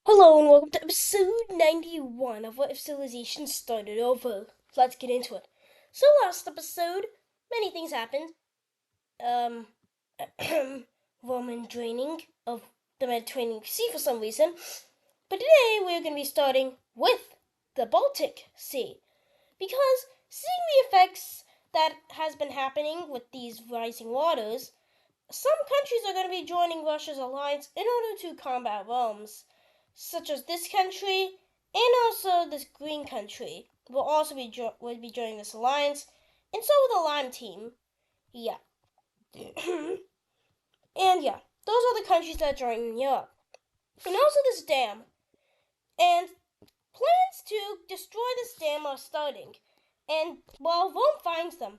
Hello and welcome to episode 91 of What If Civilization Started Over. Let's get into it. So last episode, many things happened. Um, Roman draining of the Mediterranean Sea for some reason. But today we're going to be starting with the Baltic Sea. Because seeing the effects that has been happening with these rising waters, some countries are going to be joining Russia's alliance in order to combat Rome's, such as this country and also this green country will also be joining this alliance, and so will the Lime team. Yeah, and yeah, those are the countries that are joining Europe, and also this dam. And plans to destroy this dam are starting, and while Rome finds them,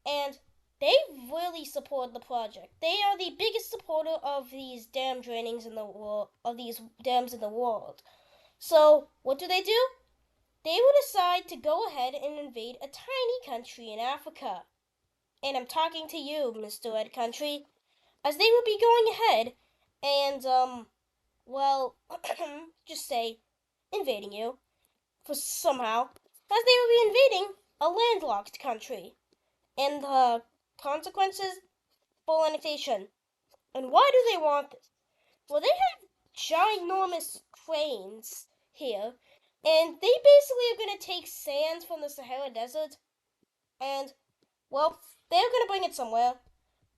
and they really support the project. They are the biggest supporter of these dam drainings in the world, of these dams in the world. So what do? They will decide to go ahead and invade a tiny country in Africa. And I'm talking to you, Mr. Red Country, as they will be going ahead and well, just say invading you for somehow, as they will be invading a landlocked country. And the consequences, full annexation. And why do they want this? Well, they have ginormous cranes here, and they basically are going to take sand from the Sahara Desert, and, well, they're going to bring it somewhere.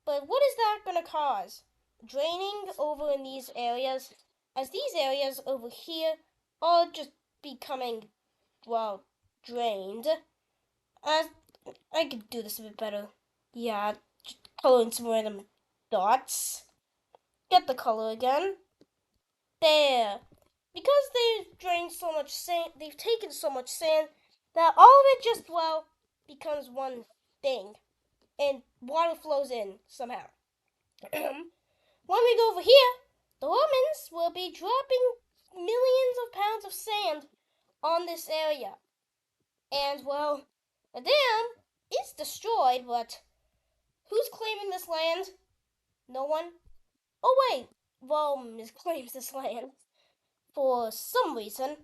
But what is that going to cause? Draining over in these areas, as these areas over here are just becoming, well, drained. Uh, I could do this a bit better. Yeah, just color in some random dots. Get the color again. There. Because they've drained so much sand, they've taken so much sand, that all of it just, well, becomes one thing. And water flows in somehow. When we go over here, the Romans will be dropping millions of pounds of sand on this area. And, well, the dam is destroyed, but who's claiming this land? No one? Oh, wait, Rome claims this land for some reason.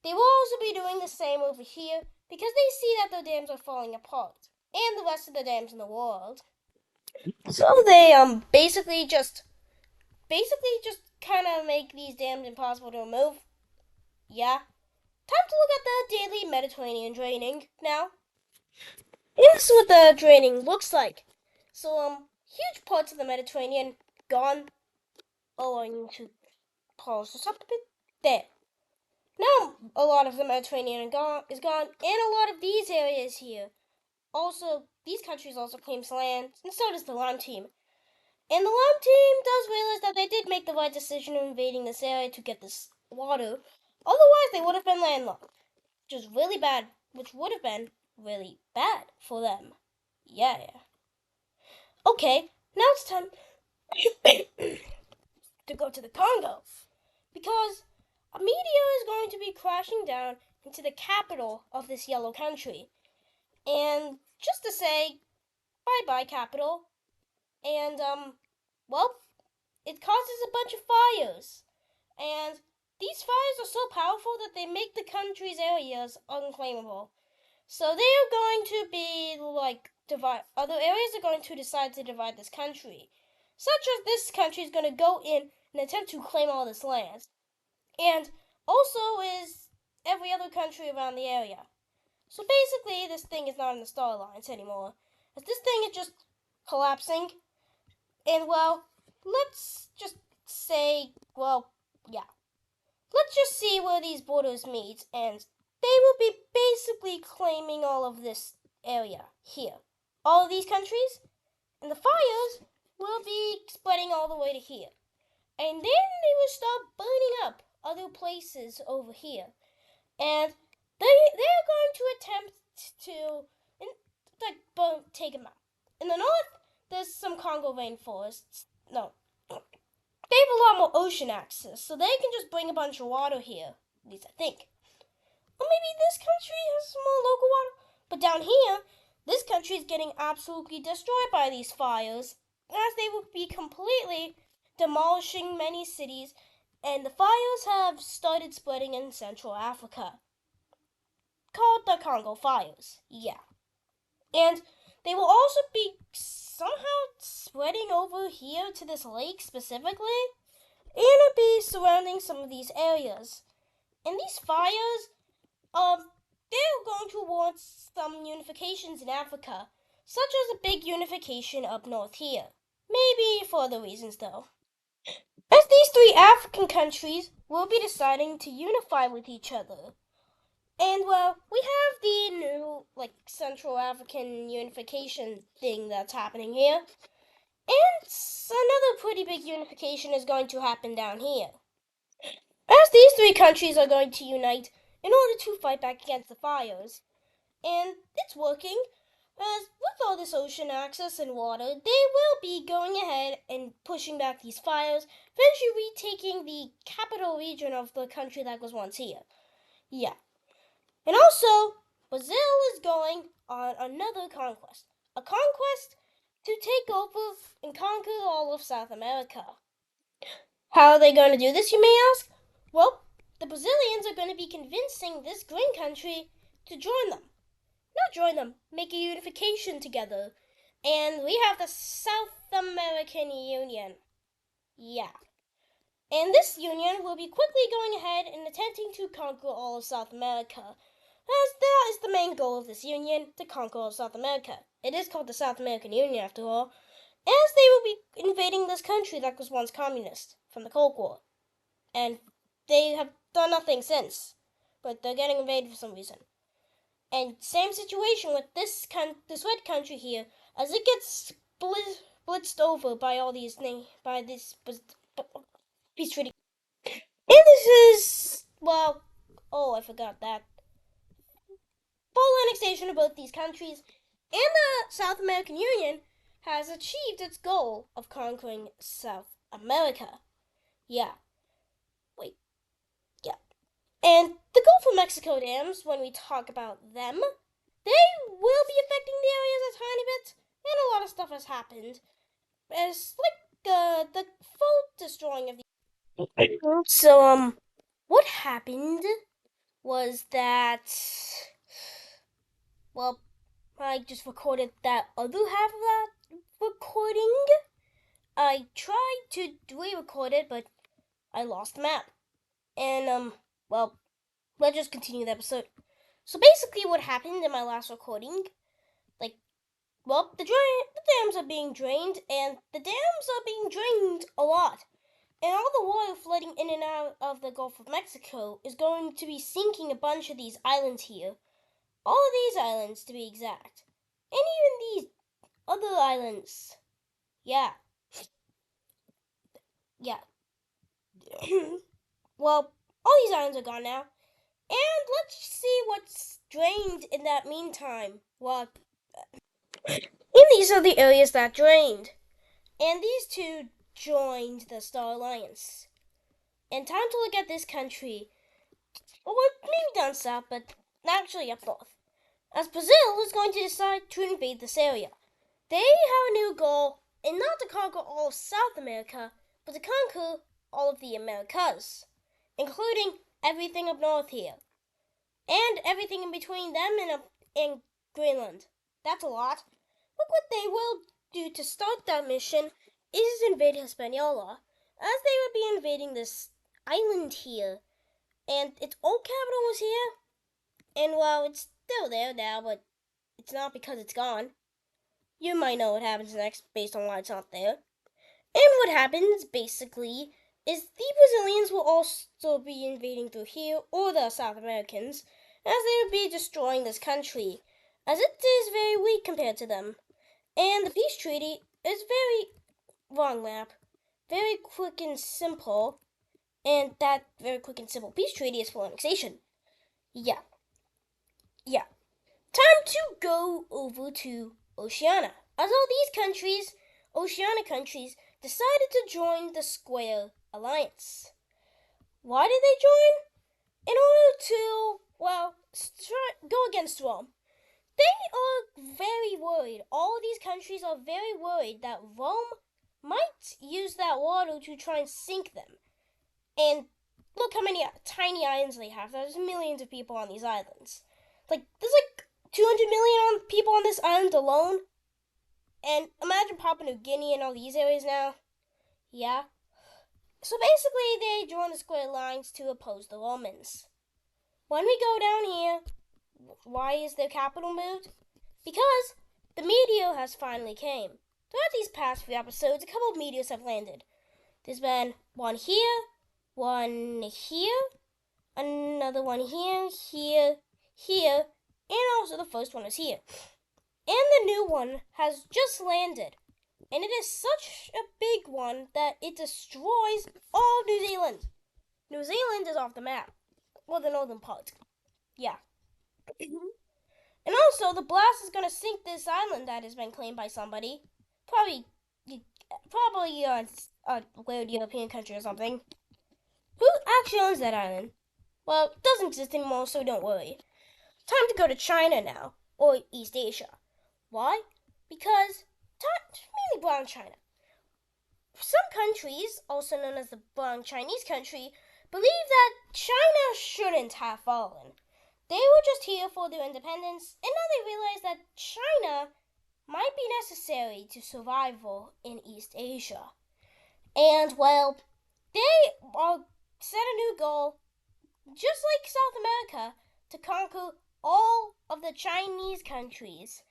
They will also be doing the same over here because they see that the dams are falling apart and the rest of the dams in the world. So they basically just kind of make these dams impossible to remove. Yeah. Time to look at the daily Mediterranean draining now. And this is what the draining looks like. So huge parts of the Mediterranean gone. Oh, I need to pause this up a bit. There. Now a lot of the Mediterranean is gone, and a lot of these areas here. Also, these countries also claim land, and so does the Lime team. And the Lime team does realize that they did make the right decision in invading this area to get this water. Otherwise, they would have been landlocked, which would have been really bad for them. Yeah. Okay, now it's time to go to the Congo. Because a meteor is going to be crashing down into the capital of this yellow country. And just to say, bye bye, capital. And, well, it causes a bunch of fires. And these fires are so powerful that they make the country's areas unclaimable. So they are going to be like other areas are going to decide to divide this country. Such as this country is going to go in and attempt to claim all this land. And also is every other country around the area. So basically, this thing is not in the Star Alliance anymore. As this thing is just collapsing. And, well, let's just say, well, yeah. Let's just see where these borders meet, and they will be basically claiming all of this area here. All of these countries, and the fires will be spreading all the way to here. And then they will start burning up other places over here. And they're going to attempt to take them out. In the north, there's some Congo rainforests. No, they have a lot more ocean access, so they can just bring a bunch of water here. At least I think. Or maybe this country has some more local water. But down here, this country is getting absolutely destroyed by these fires, as they will be completely demolishing many cities And the fires have started spreading in Central Africa, called the Congo fires. Yeah. And they will also be somehow spreading over here to this lake specifically, and it'll be surrounding some of these areas. And these fires, they're going to want some unifications in Africa, such as a big unification up north here. Maybe for other reasons though. As these three African countries will be deciding to unify with each other. And well, we have the new Central African unification thing that's happening here. And another pretty big unification is going to happen down here. As these three countries are going to unite in order to fight back against the fires. And it's working, as with all this ocean access and water, they will be going ahead and pushing back these fires, eventually retaking the capital region of the country that was once here. Yeah. And also, Brazil is going on another conquest. A conquest to take over and conquer all of South America. How are they going to do this, you may ask? Well, the Brazilians are going to be convincing this green country to join them. Not join them, make a unification together. And we have the South American Union. Yeah. And this union will be quickly going ahead and attempting to conquer all of South America, as that is the main goal of this union, to conquer all of South America. It is called the South American Union, after all, as they will be invading this country that was once communist from the Cold War. And they have done nothing since, but they're getting invaded for some reason. And same situation with this red country here, as it gets blitzed over by all these by this peace treaty. And this is, well, oh, I forgot that. Full annexation of both these countries, and the South American Union has achieved its goal of conquering South America. Yeah. Wait. Yeah. And the Gulf of Mexico dams, when we talk about them, they will be affecting the areas a tiny bit, and a lot of stuff has happened. It's like the full destroying of the. So what happened was that, well, I just recorded that other half of that recording. I tried to re-record it, but I lost the map. And well, let's just continue the episode. So basically, what happened in my last recording, well, the dams are being drained, and the dams are being drained a lot. And all the water flooding in and out of the Gulf of Mexico is going to be sinking a bunch of these islands here. All of these islands, to be exact. And even these other islands. Yeah. Yeah. Well, all these islands are gone now. And let's see what's drained in that meantime. Well, and these are the areas that drained. And these two joined the Star Alliance. And time to look at this country. Well, maybe down south, but actually up north. As Brazil is going to decide to invade this area. They have a new goal, and not to conquer all of South America, but to conquer all of the Americas, including everything up north here. And everything in between them and Greenland. That's a lot. Look what they will do to start that mission is invade Hispaniola, as they would be invading this island here. And its old capital was here, and well, it's still there now, but it's not because it's gone. You might know what happens next based on why it's not there. And what happens, basically, is the Brazilians will also be invading through here, or the South Americans, as they would be destroying this country, as it is very weak compared to them. And the peace treaty is very wrong map, very quick and simple, and that very quick and simple peace treaty is full annexation. Yeah. Time to go over to Oceania, as all these countries, Oceania countries, decided to join the Square Alliance. Why did they join? In order to, well, go against Rome. They are very worried. All of these countries are very worried that Rome might use that water to try and sink them. And look how many tiny islands they have. There's millions of people on these islands. There's 200 million people on this island alone. And imagine Papua New Guinea and all these areas now. Yeah. So basically, they drawn the square lines to oppose the Romans. When we go down here, why is the capital moved? Because the meteor has finally came. Throughout these past few episodes, a couple of meteors have landed. There's been one here, another one here, and also the first one is here. And the new one has just landed. And it is such a big one that it destroys all of New Zealand. New Zealand is off the map. Well, the northern part. Yeah. And also, the blast is going to sink this island that has been claimed by somebody. Probably a weird European country or something. Who actually owns that island? Well, it doesn't exist anymore, so don't worry. Time to go to China now, or East Asia. Why? Because mainly brown China. Some countries, also known as the brown Chinese country, believe that China shouldn't have fallen. They were just here for their independence, and now they realize that China might be necessary to survival in East Asia. And, well, they set a new goal, just like South America, to conquer all of the Chinese countries.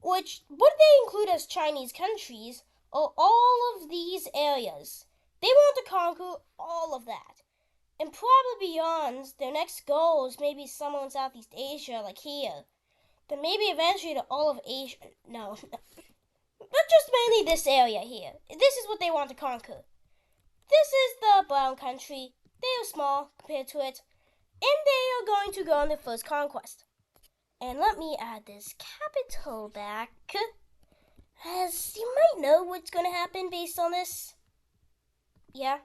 Which, what they include as Chinese countries are all of these areas. They want to conquer all of that. And probably beyond, their next goal is maybe somewhere in Southeast Asia, like here. Then maybe eventually to all of Asia. No. But just mainly this area here. This is what they want to conquer. This is the brown country. They are small compared to it. And they are going to go on their first conquest. And let me add this capital back, as you might know what's going to happen based on this. Yeah,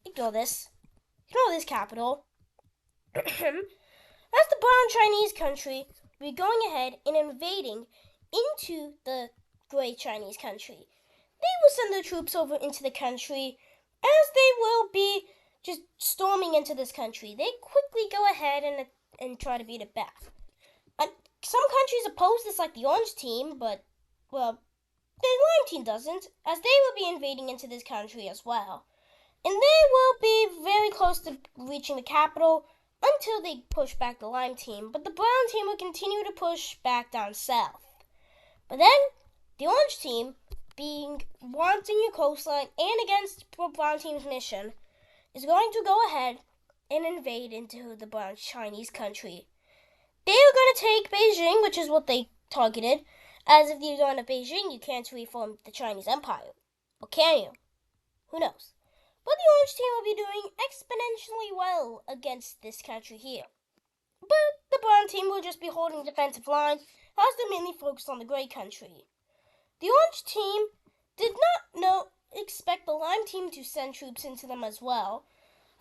ignore this. Ignore this capital. As the brown Chinese country, we're going ahead and invading into the gray Chinese country. They will send their troops over into the country, as they will be just storming into this country. They quickly go ahead and try to beat it back. Some countries oppose this, like the Orange team, but, well, the Lime team doesn't, as they will be invading into this country as well. And they will be very close to reaching the capital until they push back the Lime team, but the Brown team will continue to push back down south. But then, the Orange team, being wanting your coastline and against the Brown team's mission, is going to go ahead and invade into the Brown Chinese country. They are going to take Beijing, which is what they targeted, as if you're going to Beijing, you can't reform the Chinese Empire. Or can you? Who knows? But the Orange team will be doing exponentially well against this country here. But the Brown team will just be holding defensive lines, as they're mainly focused on the Gray country. The Orange team did not expect the Lime team to send troops into them as well,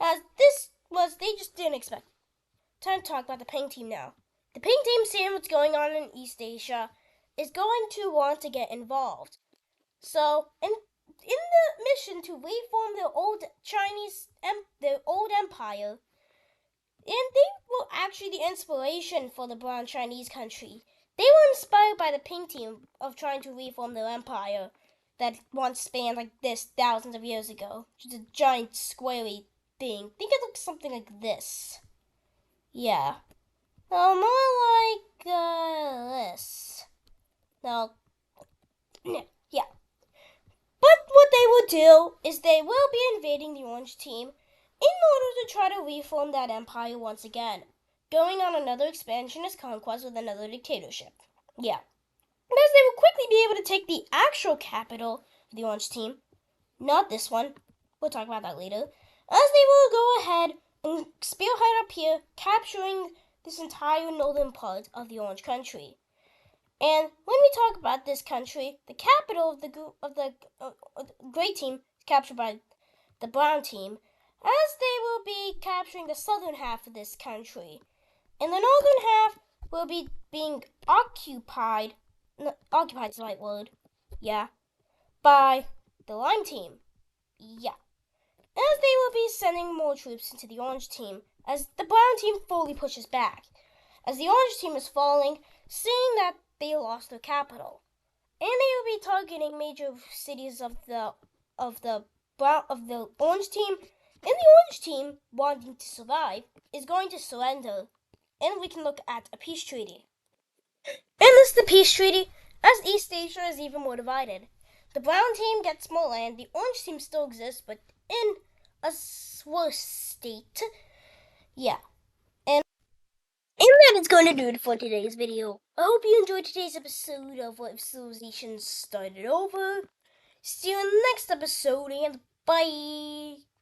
as they just didn't expect. Time to talk about the Pink team now. The Pink team, seeing what's going on in East Asia, is going to want to get involved. So, in the mission to reform their old empire, and they were actually the inspiration for the brown Chinese country. They were inspired by the Pink team of trying to reform their empire that once spanned like this thousands of years ago. Just a giant squarey thing. Think it looks something like this. Yeah. No, more like this. No. Yeah. But what they will do is they will be invading the Orange team in order to try to reform that empire once again, going on another expansionist conquest with another dictatorship. Yeah. Because they will quickly be able to take the actual capital of the Orange team, not this one. We'll talk about that later. As they will go ahead and spearhead up here, capturing this entire northern part of the Orange country. And when we talk about this country, the capital of the Gray team is captured by the Brown team, as they will be capturing the southern half of this country. And the northern half will be being occupied is the right word, yeah, by the Lime team. Yeah. as they will be sending more troops into the orange team as the brown team fully pushes back, as the orange team is falling, seeing that they lost their capital. And they will be targeting major cities of the orange team, and the orange team, wanting to survive, is going to surrender, and we can look at a peace treaty. And this is the peace treaty, as East Asia is even more divided. The brown team gets more land, the orange team still exists, but in a worse state. Yeah. And that is going to do it for today's video. I hope you enjoyed today's episode of What If Civilization Started Over. See you in the next episode, and bye!